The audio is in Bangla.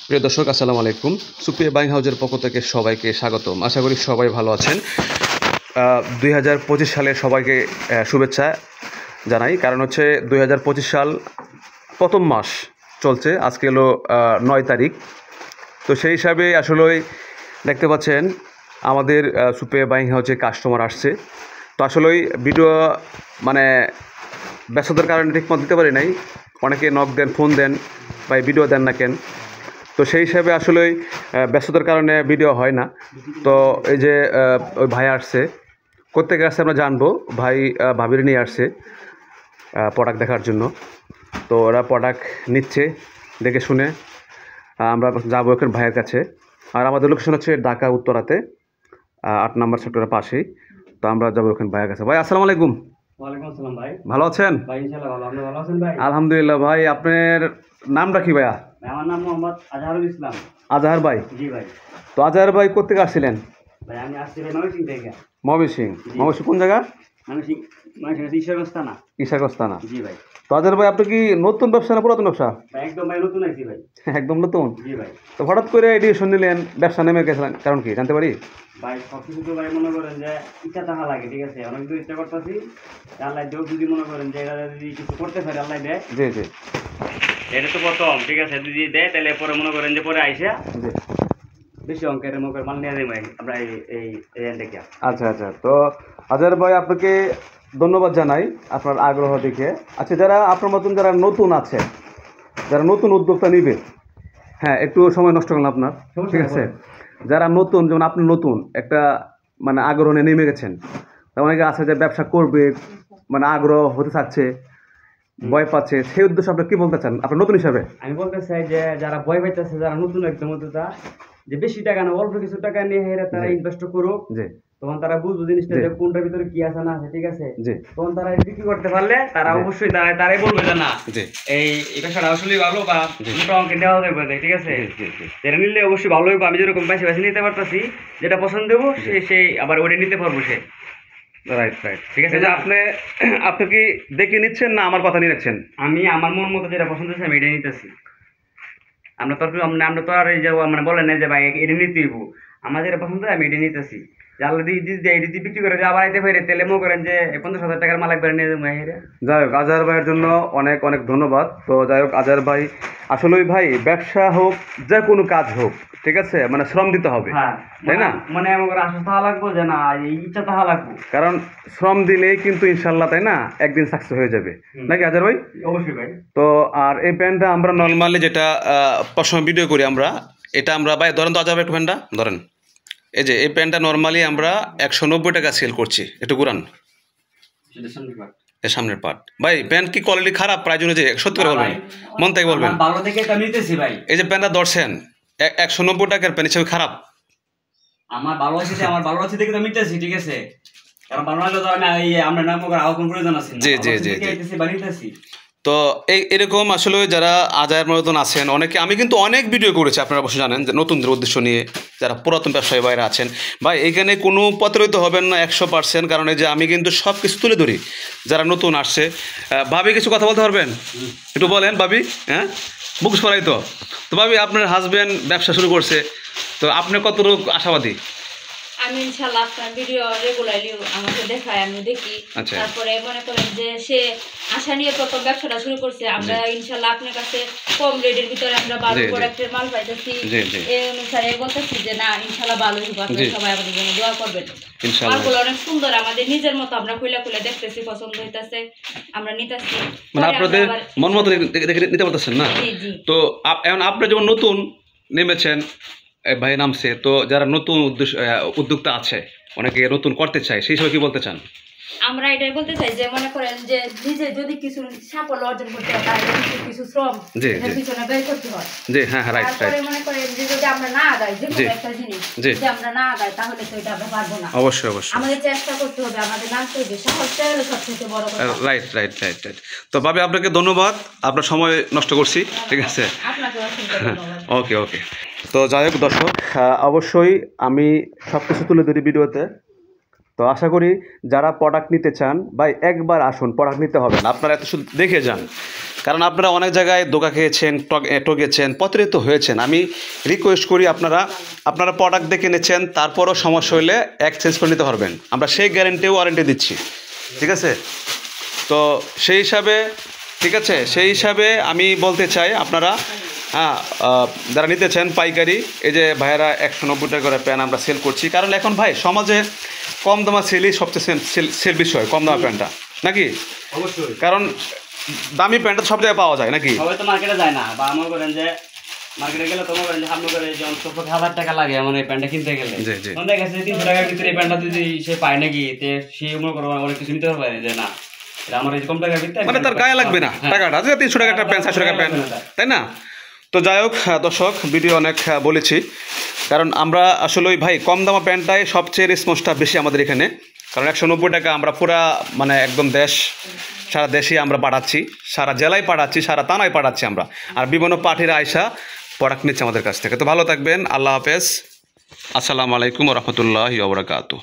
প্রিয় দর্শক আসসালামু আলাইকুম। সুপ্রিয়া বাইং হাউজের পক্ষ থেকে সবাইকে স্বাগতম। আশা করি সবাই ভালো আছেন। 2025 সালে সবাইকে শুভেচ্ছা জানাই। কারণ হচ্ছে 2025 সাল প্রথম মাস চলছে, আজকে হলো 9 তারিখ। তো সেই হিসাবে আসলেই দেখতে পাচ্ছেন আমাদের সুপ্রিয়া বাইং হাউজে কাস্টমার আসছে। তো আসলেই ভিডিও মানে ব্যস্ততার কারণে ঠিকমতো দিতে পারি নাই। অনেকে নক দেন, ফোন দেন, বা ভিডিও দেন না কেন। তো সেই হিসাবে আসলেই ব্যস্ততার কারণে ভিডিও হয় না। তো এই যে ওই ভাই আসছে, কোত্থেকে আসছে আমরা জানবো। ভাই ভাবির নিয়ে আসছে প্রোডাক্ট দেখার জন্য। তো ওরা প্রোডাক্ট নিচ্ছে, দেখে শুনে আমরা যাবো এখন ভাইয়ের কাছে। আর আমাদের লোকেশন হচ্ছে ঢাকা উত্তরাতে 8 নম্বর সেক্টরের পাশেই। তো আমরা যাবো ওখানে ভাইয়ের কাছে। ভাই আসসালামু আলাইকুম। ওয়ালাইকুম আসসালাম ভাই। ভালো আছেন? ভাই ইনশাআল্লাহ ভালো। আপনি ভালো আছেন ভাই? আলহামদুলিল্লাহ। ভাই আপনার নামটা কি ভাইয়া? আমার নাম মোহাম্মদ আজহারুল ইসলাম। আজহার ভাই? জি ভাই। তো আজহার ভাই কোত্থেকে আসছিলেন? ভাই আমি আসছি ভাই ময়মনসিংহ থেকে। ময়মনসিংহ কোন জায়গা? ময়মনসিংহ ঈশ্বরগঞ্জ থানা। ঈশাগঞ্জ থানা। জি ভাই। তো আজহার ভাই, আপনি কি নতুন ব্যবসা না পুরাতন ব্যবসা? ভাই একদম ভাই নতুন আইছি ভাই। একদম নতুন? জি ভাই। তো হঠাৎ করে ডিসিশন নিলেন, ব্যবসা নেমে গেছিলেন, কারণ কি জানতে পারি? ভাই সবকিছু তো ভাই মনে করেন যে ইচ্ছা থাকা লাগে, ঠিক আছে? অনেক দূর ইচ্ছা করতেছি, আল্লাহ দেও যদি মনে করেন যে এটা যদি কিছু করতে পারে আল্লাহ দেয়। জি জি। এটা তো প্রথম, ঠিক আছে? যদি দেয় তাহলে পরে মনে করেন যে পরে আইসা জি। বেশি অঙ্কের মনে করেন মাল নিয়ে যাই ভাই আমরা এই থেকে। আচ্ছা আচ্ছা। তো আজহার ভাই আপনাকে ধন্যবাদ জানাই আপনার আগ্রহ দেখে। আচ্ছা, যারা আপনার মতন যারা নতুন আছে, যারা নতুন উদ্যোক্তা নিবে, হ্যাঁ একটু সময় নষ্ট করলাম আপনার, ঠিক আছে? যারা নতুন, যেমন আপনি নতুন একটা মানে আগ্রহ নিয়ে নেমে গেছেন, তা অনেকে আছে যে ব্যবসা করবে, মানে আগ্রহ হতে থাকছে, ভয় পাচ্ছে, সেই উদ্দেশ্যে আপনি কি বলতে চান আপনার নতুন হিসাবে? আমি বলতে চাই যে যারা ভয় পাইতেছে, যারা নতুন একদম উদ্যোক্তা, যে বেশি টাকা না অল্প কিছু টাকা নিয়ে হেরে তারা ইনভেস্ট করুক। জি। তখন তারা বুঝবো জিনিসটা যে কোনটার ভিতরে কি আছে না আছে, ঠিক আছে? জি। তখন তারা বিক্রি করতে পারলে তারা অবশ্যই তারাই বলবে যে না এই ব্যবসাটা আসলেই ভালো বা মোটা অঙ্কে নেওয়া যাবে, ঠিক আছে? যেটা নিলে অবশ্যই ভালো হবে। আমি যেরকম বেশি বেশি নিতে পারতেছি, যেটা পছন্দ দেবো সেই আবার ওটা নিতে পারবো সে। রাইট রাইট, ঠিক আছে। আপনি কি দেখে নিচ্ছেন না আমার কথা নিয়ে নিচ্ছেন? আমি আমার মন মতো যেটা পছন্দ হচ্ছে আমি এটা নিতেছি। আমরা তো আর এই যে মানে বলেন না যে ভাই এটা নিতে হইব, আমার যেটা পছন্দ হয় আমি এটা নিতেছি। জানলা দিয়ে বিক্রি করে আবার আইতে পারে তেলে মো করেন যে 50,000 টাকার মাল একবার নিয়ে যাবো। যাই হোক, আজহার ভাইয়ের জন্য অনেক অনেক ধন্যবাদ। তো যাই হোক আজহার ভাই, আসলেই ভাই ব্যবসা হোক, যে কোনো কাজ হোক, ঠিক আছে, মানে শ্রম দিতে হবে, তাই না? মানে আমার আশা থাকা লাগবো যে না এই ইচ্ছা থাকা লাগবো, কারণ শ্রম দিলেই কিন্তু ইনশাল্লাহ, তাই না, একদিন সাকসেস হয়ে যাবে, নাকি আজহার ভাই? অবশ্যই ভাই। তো আর এই প্যান্টটা আমরা নর্মালি যেটা সবসময় ভিডিও করি আমরা, এটা আমরা ভাই ধরেন তো আজহার ভাই একটু প্যান্টটা ধরেন। এই যে এই প্যান্টটা নর্মালি আমরা 190 টাকা সেল করছি। একটু ঘুরান, এর সামনের পার্ট। ভাই প্যান্ট কি কোয়ালিটি খারাপ প্রাইস অনুযায়ী? সত্যি করে বলবেন, মন থেকে বলবেন। ভালো দেখে এটা নিতেছি ভাই। এই যে প্যান্টটা ধরছেন 190 টাকার প্যান্ট হিসেবে খারাপ? আমার ভালো আছে দেখে তো নিতেছি, ঠিক আছে? কারণ ভালো লাগলে তো আমরা নাম করে আহ্বান কোনো প্রয়োজন আছে। জি জি জি জি। বানিয়েছি। তো এরকম আসলে যারা আজহার মতন আছেন অনেকে, আমি কিন্তু অনেক ভিডিও করেছি, আপনারা অবশ্যই জানেন, যে নতুনদের উদ্দেশ্য নিয়ে যারা পুরাতন ব্যবসায়ী বাইরে আছেন। ভাই এখানে কোনো প্রতারিত হবেন না 100%, কারণ এই যে আমি কিন্তু সব কিছু তুলে ধরি। যারা নতুন আসছে, ভাবি কিছু কথা বলতে পারবেন? একটু বলেন ভাবি। হ্যাঁ, বুক সরাই তো ভাবি, আপনার হাজব্যান্ড ব্যবসা শুরু করছে, তো আপনি কতটুকু আশাবাদী? আমি ইনশাআল্লাহ আপনার ভিডিও রেগুলারলি আমাকে দেখায়, আমি দেখি। তারপরে মনে করেন যে সে আশা নিয়ে প্রথম ব্যবসাটা শুরু করছে, আমরা ইনশাআল্লাহ আপনার কাছে কম রেটের ভিতরে আমরা ভালো প্রোডাক্টের মাল পাইতেছি। এই অনুসারে বলতেছি যে না ইনশাআল্লাহ ভালোই হবে, আপনারা সবাই আমাদের জন্য দোয়া করবেন। মালগুলো অনেক সুন্দর, আমাদের নিজের মতো আমরা খুলে দেখতেছি, পছন্দ হইতেছে, আমরা নিতেছি। মানে আপনাদের মন মতো দেখে নিতে পারতেছেন না? তো এখন আপনি যেমন নতুন নেমেছেন, ভাই নামছে, তো যারা নতুন উদ্যোক্তা আছে, অনেকে নতুন করতে চায়, সেই সময় কি বলতে চান? আমরা এটাই বলতে চাই যে মনে করেন যে নিজে যদি কিছু সাফল্য অর্জন করতে হয় তাহলে কিছু শ্রম এর পিছনে ব্যয় করতে হয়। জি হ্যাঁ রাইট। তারপরে মনে করেন যে যদি আমরা না আগাই যে কোনো একটা জিনিস, যদি আমরা না আগাই তাহলে তো এটা আমরা পারবো না। অবশ্যই অবশ্যই আমাদের চেষ্টা করতে হবে, আমাদের নামতে হবে, সাহসটা হলো সবথেকে বড় কথা। Right right right right. তো ভাবি আপনাকে ধন্যবাদ, আপনার সময় নষ্ট করছি, ঠিক আছে? আপনাকে অসংখ্য ধন্যবাদ। ওকে ওকে। তো যাই হোক দর্শক, অবশ্যই আমি সব কিছু তুলে ধরি ভিডিওতে। তো আশা করি যারা প্রোডাক্ট নিতে চান ভাই একবার আসুন, প্রোডাক্ট নিতে হবে না, আপনারা এত শুধু দেখে যান। কারণ আপনারা অনেক জায়গায় ধোঁকা খেয়েছেন, ঠকেছেন, প্রতারিত হয়েছেন। আমি রিকোয়েস্ট করি আপনারা প্রোডাক্ট দেখে নিচ্ছেন, তারপরও সমস্যা হলে এক্সচেঞ্জ করে নিতে পারবেন, আমরা সেই ওয়ারেন্টি দিচ্ছি, ঠিক আছে? তো সেই হিসাবে আমি বলতে চাই আপনারা যারা নিতে চান পাইকারি, এই যে ভাইয়েরা 190 টাকা করে প্যান্ট আমরা সেল করছি। কারণ এখন ভাই সমাজে কম দামা সেলই সবচেয়ে সেল বিষয়, কম দামা প্যান্টটা নাকি? অবশ্যই, কারণ দামি প্যান্টটা সব জায়গায় পাওয়া যায় নাকি? সবাই তো মার্কেটে যায় না, বা আমার করেন যে মার্কেটে গেলে তোমার করেন যে আপনার করে যে 1000 টাকা লাগে আমার এই প্যান্টটা কিনতে গেলে, তখন দেখা যাচ্ছে 300 টাকার ভিতরে এই প্যান্টটা যদি সে পায় নাকি, সে মনে করো অনেক কিছু নিতে পারে যে না আমার এই কম টাকার ভিতরে মানে তার গায়ে লাগবে না টাকাটা, 300 টাকা একটা প্যান্ট, 400 টাকা প্যান্ট, তাই না? তো যাই হোক দর্শক, ভিডিও অনেক বলেছি, কারণ আমরা আসলে ওই ভাই কম দামা প্যান্টটাই সবচেয়ে রেসপন্সটা বেশি আমাদের এখানে। কারণ 190 টাকা আমরা পুরা মানে একদম সারা দেশে আমরা পাঠাচ্ছি, সারা জেলায় পাঠাচ্ছি, সারা থানায় পাঠাচ্ছি আমরা, আর বিভিন্ন পার্টিরা আইসা প্রোডাক্ট নিচ্ছে আমাদের কাছ থেকে। তো ভালো থাকবেন, আল্লাহ হাফেজ, আসসালামু আলাইকুম ওয়া রাহমাতুল্লাহি ওয়া বারাকাতুহু।